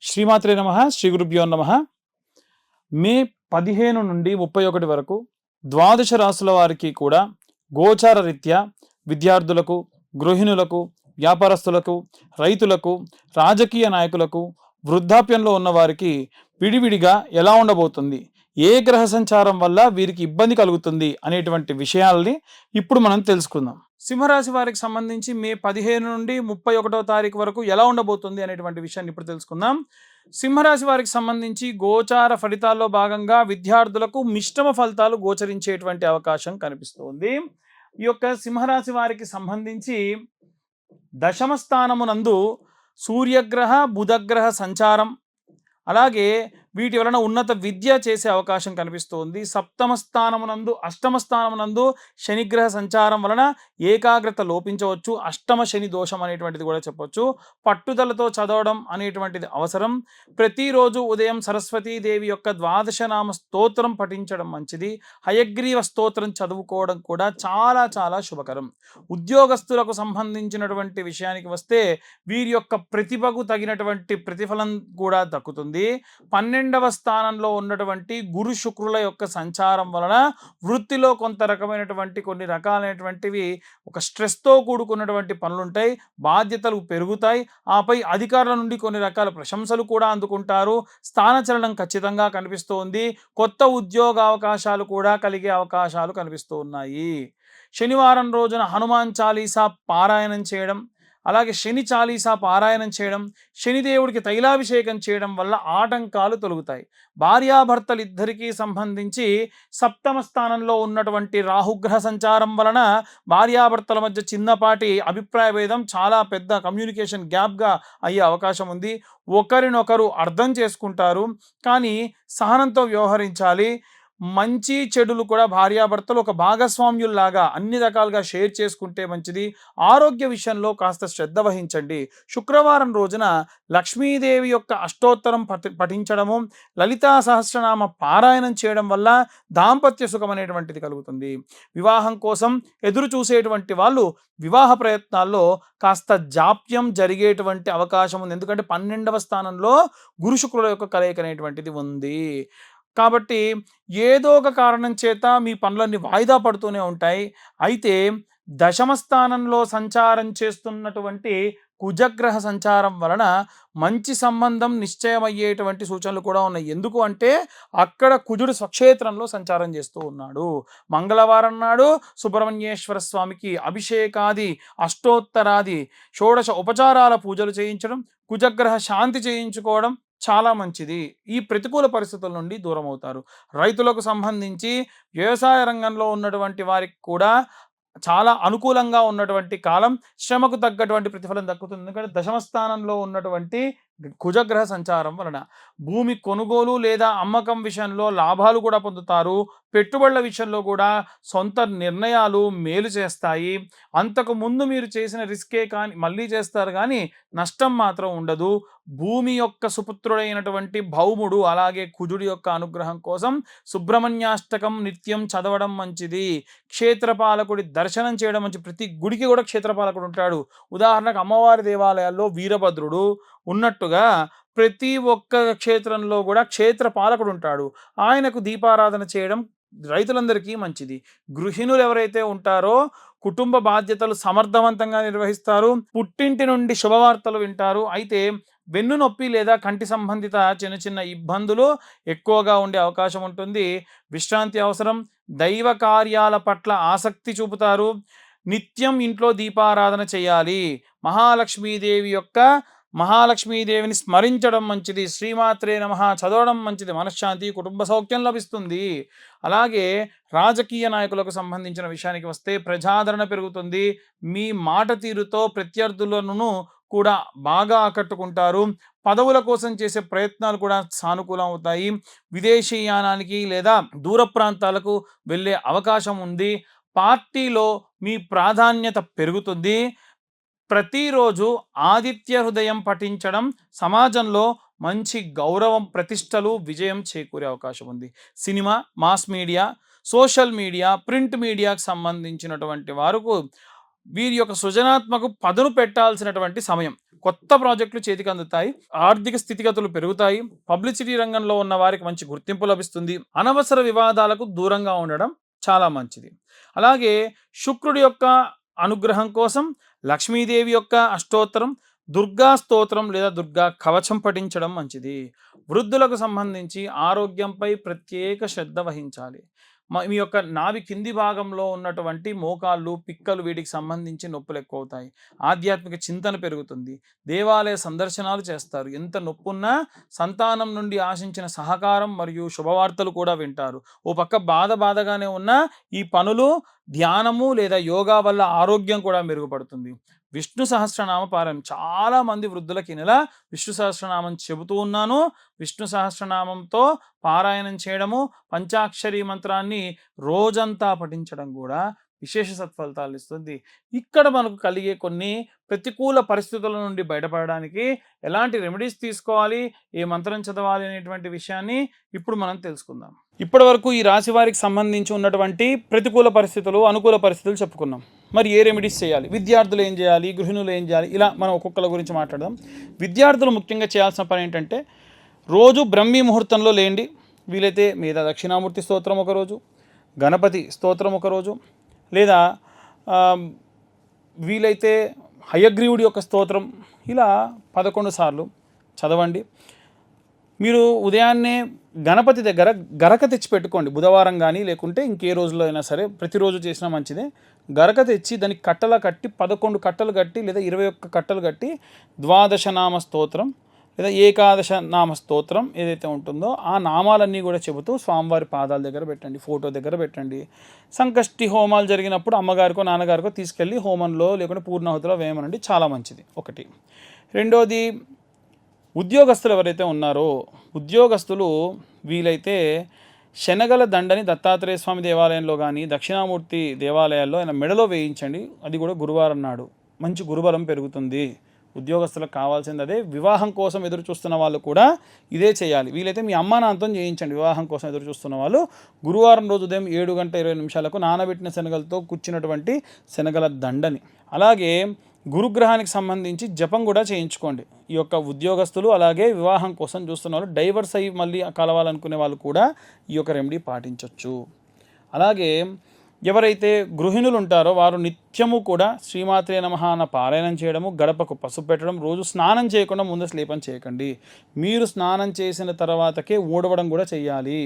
శ్రీమాత్రే నమః. శ్రీ గురుభ్యో నమః. మే 15 నుండి 31 వరకు ద్వాదశ రాశుల వారికి కూడా గోచార రీత్యా విద్యార్థులకు, గృహిణులకు, వ్యాపారస్తులకు, రైతులకు, రాజకీయ నాయకులకు, వృద్ధాప్యంలో ఉన్న వారికి విడివిడిగా ఎలా ఉండబోతుంది, ఏ గ్రహ సంచారం వల్ల వీరికి ఇబ్బంది కలుగుతుంది అనేటువంటి విషయాల్ని ఇప్పుడు మనం తెలుసుకుందాం. సింహరాశి వారికి సంబంధించి మే 15 నుండి 31వ తారీఖు వరకు ఎలా ఉండబోతుంది అనేటువంటి విషయాన్ని ఇప్పుడు తెలుసుకుందాం. సింహరాశి వారికి సంబంధించి గోచార ఫలితాల్లో భాగంగా విద్యార్థులకు మిశ్రమ ఫలితాలు గోచరించేటువంటి అవకాశం కనిపిస్తుంది. ఈ యొక్క సింహరాశి వారికి సంబంధించి దశమ స్థానమునందు సూర్యగ్రహ, బుధగ్రహ సంచారం, అలాగే వీటి వలన ఉన్నత విద్య చేసే అవకాశం కనిపిస్తుంది. సప్తమ స్థానమునందు, అష్టమ స్థానమునందు శనిగ్రహ సంచారం వలన ఏకాగ్రత లోపించవచ్చు. అష్టమ శని దోషం అనేటువంటిది కూడా చెప్పవచ్చు. పట్టుదలతో చదవడం అనేటువంటిది అవసరం. ప్రతిరోజు ఉదయం సరస్వతీదేవి యొక్క ద్వాదశనామ స్తోత్రం పఠించడం మంచిది. హయగ్రీవ స్తోత్రం చదువుకోవడం కూడా చాలా చాలా శుభకరం. ఉద్యోగస్తులకు సంబంధించినటువంటి విషయానికి వస్తే వీరి యొక్క ప్రతిభకు తగినటువంటి ప్రతిఫలం కూడా దక్కుతుంది. 12వ స్థానంలో ఉన్నటువంటి గురు శుక్రుల యొక్క సంచారం వలన వృత్తిలో కొంత రకమైనటువంటి కొన్ని రకాలైనటువంటివి ఒక స్ట్రెస్తో కూడుకున్నటువంటి పనులుంటాయి, బాధ్యతలు పెరుగుతాయి. ఆపై అధికారుల నుండి కొన్ని రకాల ప్రశంసలు కూడా అందుకుంటారు. స్థానచలనం ఖచ్చితంగా కనిపిస్తోంది. కొత్త ఉద్యోగ అవకాశాలు కూడా కలిగే అవకాశాలు కనిపిస్తూ ఉన్నాయి. శనివారం రోజున హనుమాన్ చాలీసా పారాయణం చేయడం, అలాగే శని చాలీసా పారాయణం చేయడం, శనిదేవుడికి తైలాభిషేకం చేయడం వల్ల ఆటంకాలు తొలగుతాయి. భార్యాభర్తలిద్దరికీ సంబంధించి సప్తమ స్థానంలో ఉన్నటువంటి రాహుగ్రహ సంచారం వలన భార్యాభర్తల మధ్య చిన్నపాటి అభిప్రాయ భేదం చాలా పెద్ద కమ్యూనికేషన్ గ్యాప్గా అయ్యే అవకాశం ఉంది. ఒకరినొకరు అర్థం చేసుకుంటారు, కానీ సహనంతో వ్యవహరించాలి. మంచి చెడులు కూడా భార్యాభర్తలు ఒక భాగస్వామ్యుల్లాగా అన్ని రకాలుగా షేర్ చేసుకుంటే మంచిది. ఆరోగ్య విషయంలో కాస్త శ్రద్ధ వహించండి. శుక్రవారం రోజున లక్ష్మీదేవి యొక్క అష్టోత్తరం పఠించడము, లలితా సహస్రనామ పారాయణం చేయడం వల్ల దాంపత్య సుఖం అనేటువంటిది కలుగుతుంది. వివాహం కోసం ఎదురు చూసేటువంటి వాళ్ళు వివాహ ప్రయత్నాల్లో కాస్త జాప్యం జరిగేటువంటి అవకాశం ఉంది. ఎందుకంటే 12వ స్థానంలో గురు శుక్రుల యొక్క కలయిక అనేటువంటిది ఉంది. కాబట్టి ఏదో ఒక కారణం చేత మీ పనులన్నీ వాయిదా పడుతూనే ఉంటాయి. అయితే దశమ స్థానంలో సంచారం చేస్తున్నటువంటి కుజగ్రహ సంచారం వలన మంచి సంబంధం నిశ్చయమయ్యేటువంటి సూచనలు కూడా ఉన్నాయి. ఎందుకు అంటే అక్కడ కుజుడు స్వక్షేత్రంలో సంచారం చేస్తూ ఉన్నాడు. మంగళవారం నాడు సుబ్రహ్మణ్యేశ్వర స్వామికి అభిషేకాది, అష్టోత్తరాది, షోడశ ఉపచారాల పూజలు చేయించడం, కుజగ్రహ శాంతి చేయించుకోవడం చాలా మంచిది. ఈ ప్రతికూల పరిస్థితుల నుండి దూరం అవుతారు. రైతులకు సంబంధించి వ్యవసాయ రంగంలో ఉన్నటువంటి వారికి కూడా చాలా అనుకూలంగా ఉన్నటువంటి కాలం. శ్రమకు తగ్గటువంటి ప్రతిఫలం దక్కుతుంది. ఎందుకంటే దశమ స్థానంలో ఉన్నటువంటి కుజగ్రహ సంచారం వలన భూమి కొనుగోలు లేదా అమ్మకం విషయంలో లాభాలు కూడా పొందుతారు. పెట్టుబడుల విషయంలో కూడా సొంత నిర్ణయాలు మేలు చేస్తాయి. అంతకు ముందు మీరు చేసిన రిస్కే కానీ మళ్ళీ చేస్తారు, కానీ నష్టం మాత్రం ఉండదు. భూమి యొక్క సుపుత్రుడైనటువంటి భౌముడు అలాగే కుజుడి యొక్క అనుగ్రహం కోసం సుబ్రహ్మణ్యాష్టకం నిత్యం చదవడం మంచిది. క్షేత్రపాలకుడి దర్శనం చేయడం మంచి. ప్రతి గుడికి కూడా క్షేత్రపాలకుడు ఉంటాడు. ఉదాహరణకు అమ్మవారి దేవాలయాల్లో వీరభద్రుడు ఉన్నట్టుగా ప్రతి ఒక్క క్షేత్రంలో కూడా క్షేత్ర పాలకుడు ఉంటాడు. ఆయనకు దీపారాధన చేయడం రైతులందరికీ మంచిది. గృహిణులు ఎవరైతే ఉంటారో కుటుంబ బాధ్యతలు సమర్థవంతంగా నిర్వహిస్తారు. పుట్టింటి నుండి శుభవార్తలు వింటారు. అయితే వెన్ను నొప్పి లేదా కంటి సంబంధిత చిన్న చిన్న ఇబ్బందులు ఎక్కువగా ఉండే అవకాశం ఉంటుంది. విశ్రాంతి అవసరం. దైవ కార్యాల పట్ల ఆసక్తి చూపుతారు. నిత్యం ఇంట్లో దీపారాధన చేయాలి. మహాలక్ష్మీదేవిని స్మరించడం మంచిది. శ్రీమాత్రే నమః చదవడం మంచిది. మనశ్శాంతి, కుటుంబ సౌఖ్యం లభిస్తుంది. అలాగే రాజకీయ నాయకులకు సంబంధించిన విషయానికి వస్తే ప్రజాదరణ పెరుగుతుంది. మీ మాట తీరుతో ప్రత్యర్థులను కూడా బాగా ఆకట్టుకుంటారు. పదవుల కోసం చేసే ప్రయత్నాలు కూడా సానుకూలం అవుతాయి. విదేశీయానానికి లేదా దూర ప్రాంతాలకు వెళ్ళే అవకాశం ఉంది. పార్టీలో మీ ప్రాధాన్యత పెరుగుతుంది. ప్రతిరోజు ఆదిత్య హృదయం పఠించడం సమాజంలో మంచి గౌరవం, ప్రతిష్టలు, విజయం చేకూరే అవకాశం ఉంది. Cinema, mass media, social media, print మీడియాకు సంబంధించినటువంటి వారికి వీరి యొక్క సృజనాత్మక పదును పెట్టాల్సినటువంటి సమయం. కొత్త ప్రాజెక్టులు చేతికి అందుతాయి, ఆర్థిక స్థితిగతులు పెరుగుతాయి, పబ్లిసిటీ రంగంలో ఉన్న వారికి మంచి గుర్తింపు లభిస్తుంది, అనవసర వివాదాలకు దూరంగా ఉండడం చాలా మంచిది. అలాగే శుక్రుడి యొక్క అనుగ్రహం కోసం లక్ష్మీదేవి యొక్క అష్టోత్తరం, దుర్గా స్తోత్రం లేదా దుర్గా కవచం పఠించడం మంచిది. వృద్ధులకు సంబంధించి ఆరోగ్యంపై ప్రత్యేక శ్రద్ధ వహించాలి. మీ యొక్క నాభి కింది భాగంలో ఉన్నటువంటి మోకాళ్ళు, పిక్కలు వీటికి సంబంధించి నొప్పులు ఎక్కువ అవుతాయి. ఆధ్యాత్మిక చింతన పెరుగుతుంది. దేవాలయ సందర్శనాలు చేస్తారు. ఎంత నొప్పున్నా సంతానం నుండి ఆశించిన సహకారం మరియు శుభవార్తలు కూడా వింటారు. ఓ పక్క బాధగానే ఉన్న ఈ పనులు, ధ్యానము లేదా యోగా వల్ల ఆరోగ్యం కూడా మెరుగుపడుతుంది. విష్ణు సహస్రనామ పారాయణం. చాలా మంది వృద్ధులకి ఈ నెల విష్ణు సహస్రనామం చెబుతూ ఉన్నాను. విష్ణు సహస్రనామంతో పారాయణం చేయడము, పంచాక్షరి మంత్రాన్ని రోజంతా పఠించడం కూడా విశేష సత్ఫలితాలు ఇస్తుంది. ఇక్కడ మనకు కలిగే కొన్ని ప్రతికూల పరిస్థితుల నుండి బయటపడడానికి ఎలాంటి రెమెడీస్ తీసుకోవాలి, ఏ మంత్రం చదవాలి అనేటువంటి విషయాన్ని ఇప్పుడు మనం తెలుసుకుందాం. ఇప్పటి వరకు ఈ రాశి వారికి సంబంధించి ఉన్నటువంటి ప్రతికూల పరిస్థితులు, అనుకూల పరిస్థితులు చెప్పుకున్నాం. మరి ఏ రెమెడీస్ చేయాలి, విద్యార్థులు ఏం చేయాలి, గృహిణులు ఏం చేయాలి, ఇలా మనం ఒక్కొక్కల గురించి మాట్లాడదాం. విద్యార్థులు ముఖ్యంగా చేయాల్సిన పని ఏంటంటే రోజు బ్రహ్మీ ముహూర్తంలో లేండి. వీలైతే మీద దక్షిణామూర్తి స్తోత్రం ఒకరోజు, గణపతి స్తోత్రం ఒకరోజు, లేదా వీలైతే హయగ్రీవుడి యొక్క స్తోత్రం ఇలా 11 సార్లు చదవండి. మీరు ఉదయాన్నే గణపతి దగ్గర గరక తెచ్చి పెట్టుకోండి. బుధవారం కానీ లేకుంటే ఇంకే రోజులో అయినా సరే, ప్రతిరోజు చేసినా మంచిదే. గరక తెచ్చి దానికి కట్టలా కట్టి 11 కట్టలు కట్టి లేదా 21 కట్టలు కట్టి ద్వాదశ నామ స్తోత్రం లేదా ఏకాదశ నామ స్తోత్రం ఏదైతే ఉంటుందో ఆ నామాలన్నీ కూడా చెబుతూ స్వామివారి పాదాల దగ్గర పెట్టండి, ఫోటో దగ్గర పెట్టండి. సంకష్టి హోమాలు జరిగినప్పుడు అమ్మగారికో నాన్నగారికో తీసుకెళ్ళి హోమంలో లేకుంటే పూర్ణాహుతిలో వేయమనండి, చాలా మంచిది. ఒకటి. రెండోది, ఉద్యోగస్తులు ఎవరైతే ఉన్నారో ఉద్యోగస్తులు వీలైతే శనగల దండని దత్తాత్రేయ స్వామి దేవాలయంలో కానీ దక్షిణామూర్తి దేవాలయాల్లో ఆయన మెడలో వేయించండి. అది కూడా గురువారం నాడు మంచి గురుబలం పెరుగుతుంది. ఉద్యోగస్తులకు కావాల్సింది అదే. వివాహం కోసం ఎదురు చూస్తున్న వాళ్ళు కూడా ఇదే చేయాలి. వీలైతే మీ అమ్మా నాన్నతో చేయించండి. వివాహం కోసం ఎదురు చూస్తున్న వాళ్ళు గురువారం రోజు ఉదయం 7:20 నానబెట్టిన శనగలతో కూర్చున్నటువంటి శనగల దండని. అలాగే గురుగ్రహానికి సంబంధించి జపం కూడా చేయించుకోండి. ఈ యొక్క ఉద్యోగస్తులు అలాగే వివాహం కోసం చూస్తున్న వాళ్ళు, డైవర్స్ అయ్యి మళ్ళీ కలవాలనుకునే వాళ్ళు కూడా ఈ యొక్క రెమెడీ పాటించవచ్చు. అలాగే ఎవరైతే గృహిణులు ఉంటారో వారు నిత్యము కూడా శ్రీమాత్రే నమః అన్న పారాయణం చేయడము, గడపకు పసుపు పెట్టడం, రోజు స్నానం చేయకుండా ముందు స్లేపం చేయకండి. మీరు స్నానం చేసిన తర్వాతకే ఊడవడం కూడా చేయాలి.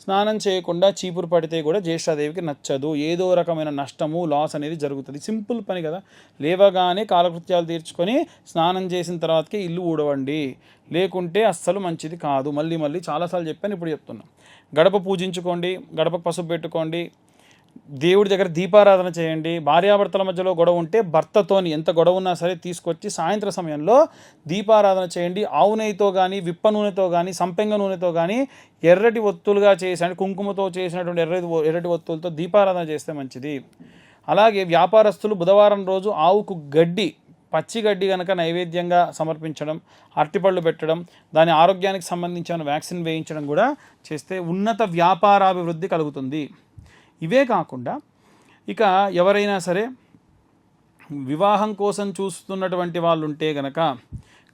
స్నానం చేయకుండా చీపురు పడితే కూడా జ్యేష్ఠాదేవికి నచ్చదు. ఏదో రకమైన నష్టము, లాస్ అనేది జరుగుతుంది. సింపుల్ పని కదా. లేవగానే కాలకృత్యాలు తీర్చుకొని స్నానం చేసిన తర్వాతకే ఇల్లు ఊడవండి, లేకుంటే అస్సలు మంచిది కాదు. మళ్ళీ చాలాసార్లు చెప్పాను, ఇప్పుడు చెప్తున్నాం. గడప పూజించుకోండి, గడపకు పసుపు పెట్టుకోండి, దేవుడి దగ్గర దీపారాధన చేయండి. భార్యాభర్తల మధ్యలో గొడవ ఉంటే భర్తతోని ఎంత గొడవ ఉన్నా సరే తీసుకొచ్చి సాయంత్రం సమయంలో దీపారాధన చేయండి. ఆవు నెయ్యితో కానీ, విప్ప నూనెతో కానీ, సంపెంగ నూనెతో కానీ ఎర్రటి ఒత్తులుగా చేసి, కుంకుమతో చేసినటువంటి ఎర్రటి ఒత్తులతో దీపారాధన చేస్తే మంచిది. అలాగే వ్యాపారస్తులు బుధవారం రోజు ఆవుకు గడ్డి, పచ్చి గడ్డి కనుక నైవేద్యంగా సమర్పించడం, అరటిపళ్ళు పెట్టడం, దాని ఆరోగ్యానికి సంబంధించిన వ్యాక్సిన్ వేయించడం కూడా చేస్తే ఉన్నత వ్యాపారాభివృద్ధి కలుగుతుంది. ఇవే కాకుండా ఇక ఎవరైనా సరే వివాహం కోసం చూస్తున్నటువంటి వాళ్ళు ఉంటే గనక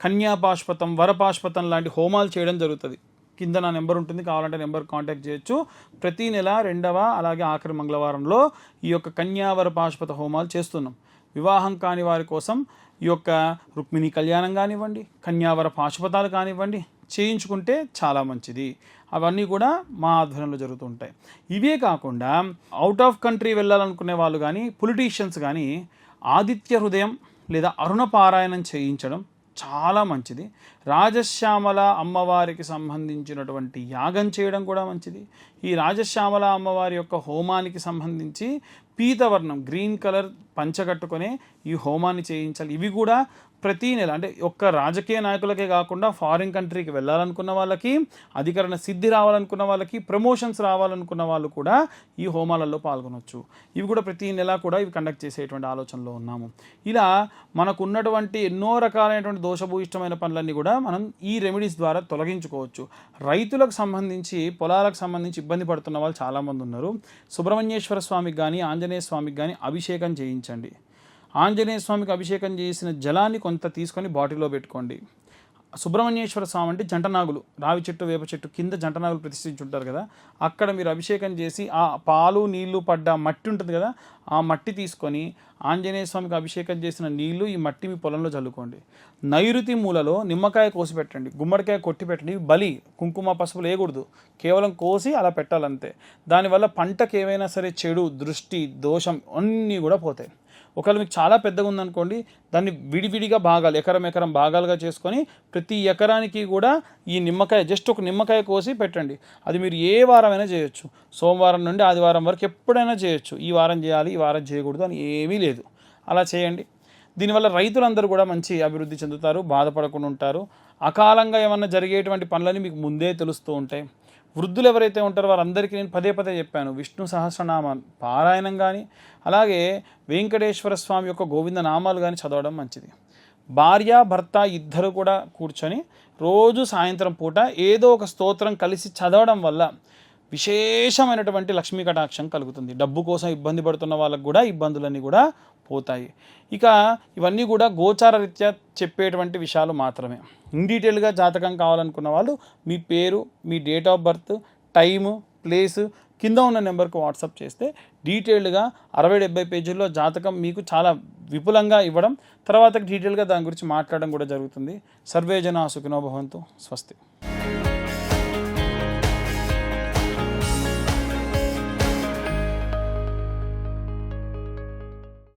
కన్యాపాష్పతం, వరపాష్పతం లాంటి హోమాలు చేయడం జరుగుతుంది. కింద నా నెంబర్ ఉంటుంది, కావాలంటే నెంబర్ కాంటాక్ట్ చేయొచ్చు. ప్రతి నెల 2వ అలాగే ఆఖరి మంగళవారంలో ఈ యొక్క కన్యావర పాష్పత హోమాలు చేస్తున్నాం. వివాహం కాని వారి కోసం ఈ యొక్క రుక్మిణి కళ్యాణం కానివ్వండి, కన్యావర పాశుపతాలు కానివ్వండి చేయించుకుంటే చాలా మంచిది. అవన్నీ కూడా మా ఆధ్వర్యంలో జరుగుతూ ఉంటాయి. ఇవే కాకుండా అవుట్ ఆఫ్ కంట్రీ వెళ్ళాలనుకునే వాళ్ళు కానీ, పొలిటీషియన్స్ కానీ ఆదిత్య హృదయం లేదా అరుణ పారాయణం చేయించడం చాలా మంచిది. రాజశ్యామల అమ్మవారికి సంబంధించినటువంటి యాగం చేయడం కూడా మంచిది. ఈ రాజశ్యామల అమ్మవారి యొక్క హోమానికి సంబంధించి పీతవర్ణం, గ్రీన్ కలర్ పంచగట్టుకొని ఈ హోమాన్ని చేయించాలి. ఇవి కూడా ప్రతీ నెల, అంటే ఒక్క రాజకీయ నాయకులకే కాకుండా ఫారిన్ కంట్రీకి వెళ్ళాలనుకున్న వాళ్ళకి, అధికరణ సిద్ధి రావాలనుకున్న వాళ్ళకి, ప్రమోషన్స్ రావాలనుకున్న వాళ్ళు కూడా ఈ హోమాలలో పాల్గొనవచ్చు. ఇవి కూడా ప్రతీ నెల కూడా ఇవి కండక్ట్ చేసేటువంటి ఆలోచనలో ఉన్నాము. ఇలా మనకు ఉన్నటువంటి ఎన్నో రకాలైనటువంటి దోషభూయిష్టమైన పనులన్నీ కూడా మనం ఈ రెమెడీస్ ద్వారా తొలగించుకోవచ్చు. రైతులకు సంబంధించి, పొలాలకు సంబంధించి ఇబ్బంది పడుతున్న వాళ్ళు చాలామంది ఉన్నారు. సుబ్రహ్మణ్యేశ్వర స్వామికి కానీ, ఆంజనేయ స్వామికి కానీ అభిషేకం చేయించండి. ఆంజనేయ స్వామికి అభిషేకం చేసిన జలాన్ని కొంత తీసుకొని బాటిల్లో పెట్టుకోండి. సుబ్రహ్మణ్యేశ్వర స్వామి అంటే జంటనాగులు, రావి చెట్టు వేప చెట్టు కింద జంటనాగులు ప్రతిష్ఠించుంటారు కదా, అక్కడ మీరు అభిషేకం చేసి ఆ పాలు నీళ్లు పడ్డ మట్టి ఉంటుంది కదా, ఆ మట్టి తీసుకొని ఆంజనేయ స్వామికి అభిషేకం చేసిన నీళ్లు ఈ మట్టి మీ పొలంలో చల్లుకోండి. నైరుతి మూలలో నిమ్మకాయ కోసి పెట్టండి, గుమ్మడికాయ కొట్టి పెట్టండి. బలి కుంకుమ పసుపులు వేయకూడదు, కేవలం కోసి అలా పెట్టాలంతే. దానివల్ల పంటకు ఏవైనా సరే చెడు దృష్టి దోషం అన్నీ కూడా పోతాయి. ఒకవేళ మీకు చాలా పెద్దగా ఉందనుకోండి, దాన్ని విడివిడిగా భాగాలు ఎకరం భాగాలుగా చేసుకొని ప్రతి ఎకరానికి కూడా ఈ నిమ్మకాయ జస్ట్ ఒక నిమ్మకాయ కోసి పెట్టండి. అది మీరు ఏ వారమైనా చేయొచ్చు, సోమవారం నుండి ఆదివారం వరకు ఎప్పుడైనా చేయొచ్చు. ఈ వారం చేయాలి ఈ వారం చేయకూడదు అని ఏమీ లేదు, అలా చేయండి. దీనివల్ల రైతులందరూ కూడా మంచి అభివృద్ధి చెందుతారు, బాధపడకుండా ఉంటారు. అకాలంగా ఏమన్నా జరిగేటువంటి పనులని మీకు ముందే తెలుస్తూ ఉంటాయి. వృద్ధులు ఎవరైతే ఉంటారో వారందరికీ నేను పదే చెప్పాను, విష్ణు సహస్రనామ పారాయణం కానీ అలాగే వెంకటేశ్వర స్వామి యొక్క గోవింద నామాలు కానీ చదవడం మంచిది. భార్య భర్త ఇద్దరు కూడా కూర్చొని రోజు సాయంత్రం పూట ఏదో ఒక స్తోత్రం కలిసి చదవడం వల్ల విశేషమైనటువంటి లక్ష్మీ కటాక్షం కలుగుతుంది. డబ్బు కోసం ఇబ్బంది పడుతున్న వాళ్ళకు కూడా ఇబ్బందులన్నీ కూడా పోతాయి. ఇక ఇవన్నీ కూడా గోచార రీత్యా చెప్పేటువంటి విషయాలు మాత్రమే. ఇన్ డీటెయిల్గా జాతకం కావాలనుకున్న వాళ్ళు మీ పేరు, మీ date of birth, time, place కింద ఉన్న నెంబర్కి వాట్సాప్ చేస్తే డీటెయిల్డ్గా 60-70 పేజీల్లో జాతకం మీకు చాలా విపులంగా ఇవ్వడం, తర్వాత డీటెయిల్గా దాని గురించి మాట్లాడడం కూడా జరుగుతుంది. సర్వే జనా సుఖినో భవంతు. స్వస్తి.